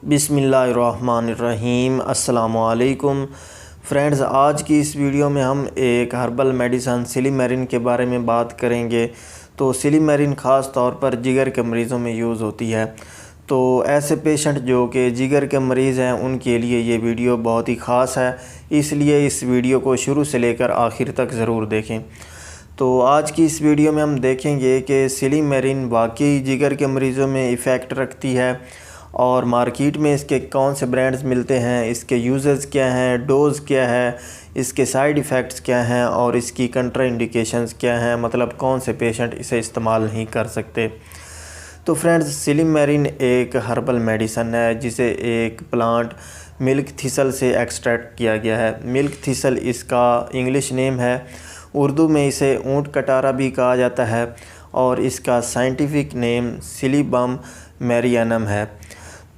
बिस्मिल्लाहिर्रहमानिर्रहीम। अस्सलामुअलैकुम फ्रेंड्स, आज की इस वीडियो में हम एक हर्बल मेडिसन सिलीमेरिन के बारे में बात करेंगे। तो सिलीमेरिन ख़ास तौर पर जिगर के मरीज़ों में यूज़ होती है। तो ऐसे पेशेंट जो कि जिगर के मरीज़ हैं उनके लिए ये वीडियो बहुत ही ख़ास है, इसलिए इस वीडियो को शुरू से लेकर आखिर तक ज़रूर देखें। तो आज की इस वीडियो में हम देखेंगे कि सिलीमेरिन वाकई जिगर के मरीज़ों में इफ़ेक्ट रखती है और मार्केट में इसके कौन से ब्रांड्स मिलते हैं, इसके यूजेस क्या हैं, डोज़ क्या है, इसके साइड इफ़ेक्ट्स क्या हैं और इसकी कंट्राइंडिकेशंस क्या हैं, मतलब कौन से पेशेंट इसे इस्तेमाल नहीं कर सकते। तो फ्रेंड्स, सिलीमेरिन एक हर्बल मेडिसन है जिसे एक प्लांट मिल्क थिसल से एक्सट्रैक्ट किया गया है। मिल्क थिसल इसका इंग्लिश नेम है, उर्दू में इसे ऊँट कटारा भी कहा जाता है और इसका साइंटिफिक नेम सिलीबम मैरियनम है।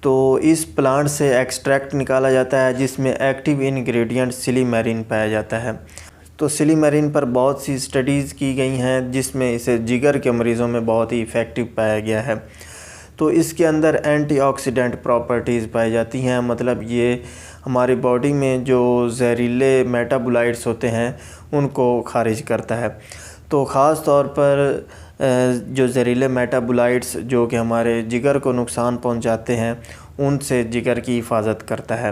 तो इस प्लांट से एक्सट्रैक्ट निकाला जाता है जिसमें एक्टिव इंग्रेडिएंट सिलीमेरिन पाया जाता है। तो सिलीमेरिन पर बहुत सी स्टडीज़ की गई हैं जिसमें इसे जिगर के मरीज़ों में बहुत ही इफ़ेक्टिव पाया गया है। तो इसके अंदर एंटीऑक्सीडेंट प्रॉपर्टीज़ पाई जाती हैं, मतलब ये हमारी बॉडी में जो जहरीले मेटाबोलाइट्स होते हैं उनको खारिज करता है। तो ख़ास तौर पर जो जहरीले मेटाबोलाइट्स जो कि हमारे जिगर को नुकसान पहुंचाते हैं उनसे जिगर की हिफाजत करता है।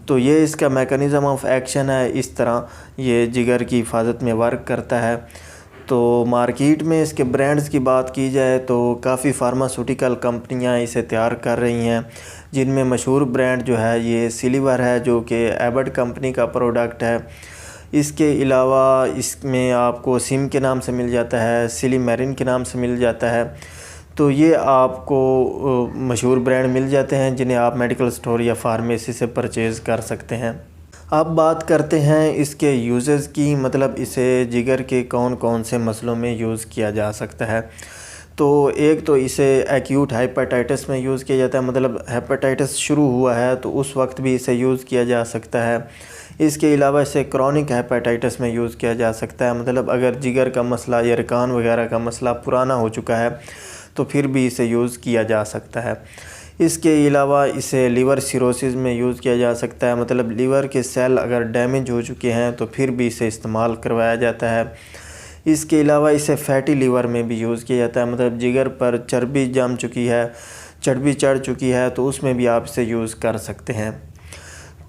तो ये इसका मैकेनिज़्म ऑफ एक्शन है, इस तरह ये जिगर की हिफाजत में वर्क करता है। तो मार्केट में इसके ब्रांड्स की बात की जाए तो काफ़ी फार्मास्यूटिकल कंपनियां इसे तैयार कर रही हैं, जिनमें मशहूर ब्रांड जो है ये सिलीवर है जो कि एबट कंपनी का प्रोडक्ट है। इसके अलावा इसमें आपको सिम के नाम से मिल जाता है, सिलीमेरिन के नाम से मिल जाता है। तो ये आपको मशहूर ब्रांड मिल जाते हैं जिन्हें आप मेडिकल स्टोर या फार्मेसी से परचेज़ कर सकते हैं। अब बात करते हैं इसके यूजेस की, मतलब इसे जिगर के कौन कौन से मसलों में यूज़ किया जा सकता है। तो एक तो इसे एक्यूट हेपेटाइटिस में यूज़ किया जाता है, मतलब हेपेटाइटिस शुरू हुआ है तो उस वक्त भी इसे यूज़ किया जा सकता है। इसके अलावा इसे क्रॉनिक हेपेटाइटिस में यूज़ किया जा सकता है, मतलब अगर जिगर का मसला या रिकान वगैरह का मसला पुराना हो चुका है तो फिर भी इसे यूज़ किया जा सकता है। इसके अलावा इसे लीवर सिरोसिस में यूज़ किया जा सकता है, मतलब लीवर के सेल अगर डैमेज हो चुके हैं तो फिर भी इसे इस्तेमाल करवाया जाता है। इसके अलावा इसे फैटी लीवर में भी यूज़ किया जाता है, मतलब जिगर पर चर्बी जम चुकी है, चर्बी चढ़ चुकी है तो उसमें भी आप इसे यूज़ कर सकते हैं।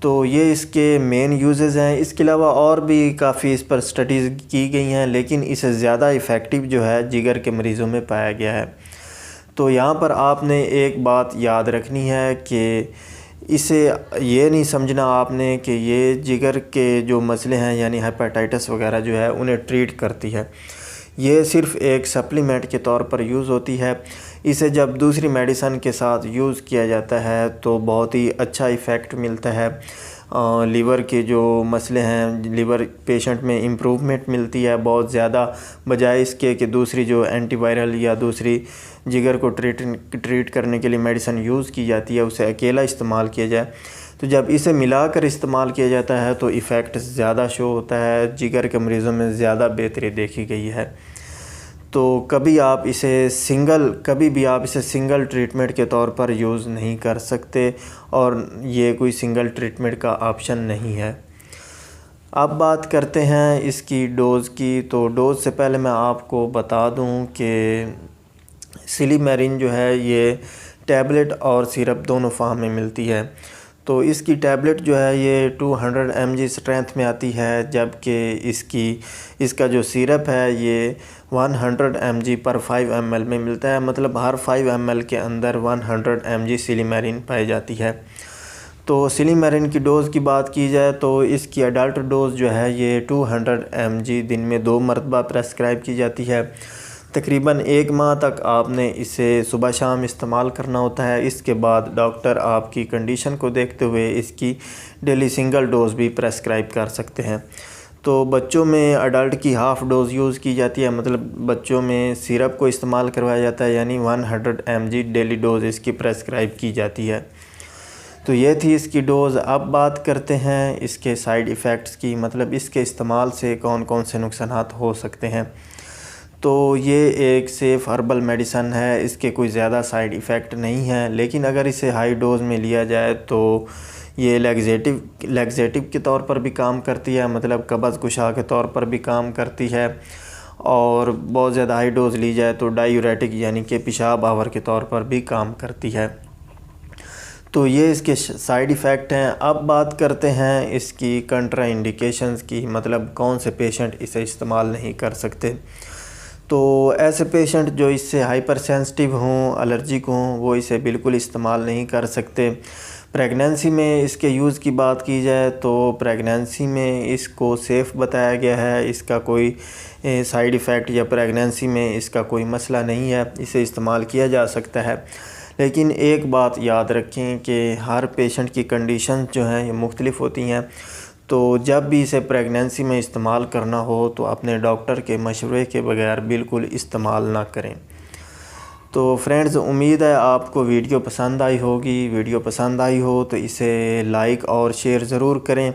तो ये इसके मेन यूजेस हैं। इसके अलावा और भी काफ़ी इस पर स्टडीज़ की गई हैं, लेकिन इसे ज़्यादा इफ़ेक्टिव जो है जिगर के मरीज़ों में पाया गया है। तो यहाँ पर आपने एक बात याद रखनी है कि इसे ये नहीं समझना आपने कि ये जिगर के जो मसले हैं यानी हेपेटाइटिस वगैरह जो है उन्हें ट्रीट करती है। ये सिर्फ़ एक सप्लीमेंट के तौर पर यूज़ होती है। इसे जब दूसरी मेडिसन के साथ यूज़ किया जाता है तो बहुत ही अच्छा इफ़ेक्ट मिलता है। लीवर के जो मसले हैं, लीवर पेशेंट में इम्प्रूवमेंट मिलती है बहुत ज़्यादा, बजाय इसके कि दूसरी जो एंटीवायरल या दूसरी जिगर को ट्रीट करने के लिए मेडिसन यूज़ की जाती है उसे अकेला इस्तेमाल किया जाए। तो जब इसे मिलाकर इस्तेमाल किया जाता है तो इफ़ेक्ट ज़्यादा शो होता है, जिगर के मरीज़ों में ज़्यादा बेहतरी देखी गई है। तो कभी भी आप इसे सिंगल ट्रीटमेंट के तौर पर यूज़ नहीं कर सकते और ये कोई सिंगल ट्रीटमेंट का ऑप्शन नहीं है। अब बात करते हैं इसकी डोज़ की। तो डोज़ से पहले मैं आपको बता दूं कि सिलीमेरिन जो है ये टैबलेट और सिरप दोनों फॉर्म में मिलती है। तो इसकी टैबलेट जो है ये 200 mg स्ट्रेंथ में आती है, जबकि इसका जो सिरप है ये 100 mg पर 5 ml में मिलता है, मतलब हर 5 ml के अंदर 100 mg सिलीमेरिन पाई जाती है। तो सिलीमेरिन की डोज़ की बात की जाए तो इसकी अडल्ट डोज़ जो है ये 200 mg दिन में 2 मरतबा प्रेस्क्राइब की जाती है। तकरीबन 1 माह तक आपने इसे सुबह शाम इस्तेमाल करना होता है। इसके बाद डॉक्टर आपकी कंडीशन को देखते हुए इसकी डेली सिंगल डोज़ भी प्रेस्क्राइब कर सकते हैं। तो बच्चों में अडल्ट की हाफ़ डोज़ यूज़ की जाती है, मतलब बच्चों में सिरप को इस्तेमाल करवाया जाता है, यानी 100 mg डेली डोज़ इसकी प्रेस्क्राइब की जाती है। तो ये थी इसकी डोज़। अब बात करते हैं इसके साइड इफ़ेक्ट्स की, मतलब इसके इस्तेमाल से कौन कौन से नुकसानात हो सकते हैं। तो ये एक सेफ़ हर्बल मेडिसन है, इसके कोई ज़्यादा साइड इफ़ेक्ट नहीं है। लेकिन अगर इसे हाई डोज में लिया जाए तो ये लैक्सेटिव के तौर पर भी काम करती है, मतलब कब्ज़ कुशा के तौर पर भी काम करती है। और बहुत ज़्यादा हाई डोज ली जाए तो डायूरेटिक यानी कि पेशाब आवर के तौर पर भी काम करती है। तो ये इसके साइड इफ़ेक्ट हैं। अब बात करते हैं इसकी कंट्रा इंडिकेशंस की, मतलब कौन से पेशेंट इसे इस्तेमाल नहीं कर सकते। तो ऐसे पेशेंट जो इससे हाइपर सेंसिटिव हों, एलर्जिक हों, वो इसे बिल्कुल इस्तेमाल नहीं कर सकते। प्रेगनेंसी में इसके यूज़ की बात की जाए तो प्रेगनेंसी में इसको सेफ़ बताया गया है, इसका कोई साइड इफ़ेक्ट या प्रेगनेंसी में इसका कोई मसला नहीं है, इसे इस्तेमाल किया जा सकता है। लेकिन एक बात याद रखें कि हर पेशेंट की कंडीशन जो हैं ये मुख्तलिफ़ होती हैं। तो जब भी इसे प्रेगनेंसी में इस्तेमाल करना हो तो अपने डॉक्टर के मशवरे के बगैर बिल्कुल इस्तेमाल ना करें। तो फ्रेंड्स, उम्मीद है आपको वीडियो पसंद आई होगी। वीडियो पसंद आई हो तो इसे लाइक और शेयर ज़रूर करें,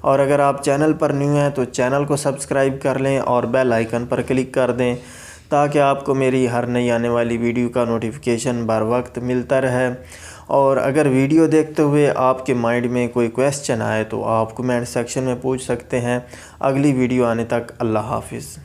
और अगर आप चैनल पर न्यू हैं तो चैनल को सब्सक्राइब कर लें और बेल आइकन पर क्लिक कर दें, ताकि आपको मेरी हर नई आने वाली वीडियो का नोटिफिकेशन बर वक्त मिलता रहे। और अगर वीडियो देखते हुए आपके माइंड में कोई क्वेश्चन आए तो आप कमेंट सेक्शन में पूछ सकते हैं। अगली वीडियो आने तक अल्लाह हाफिज़।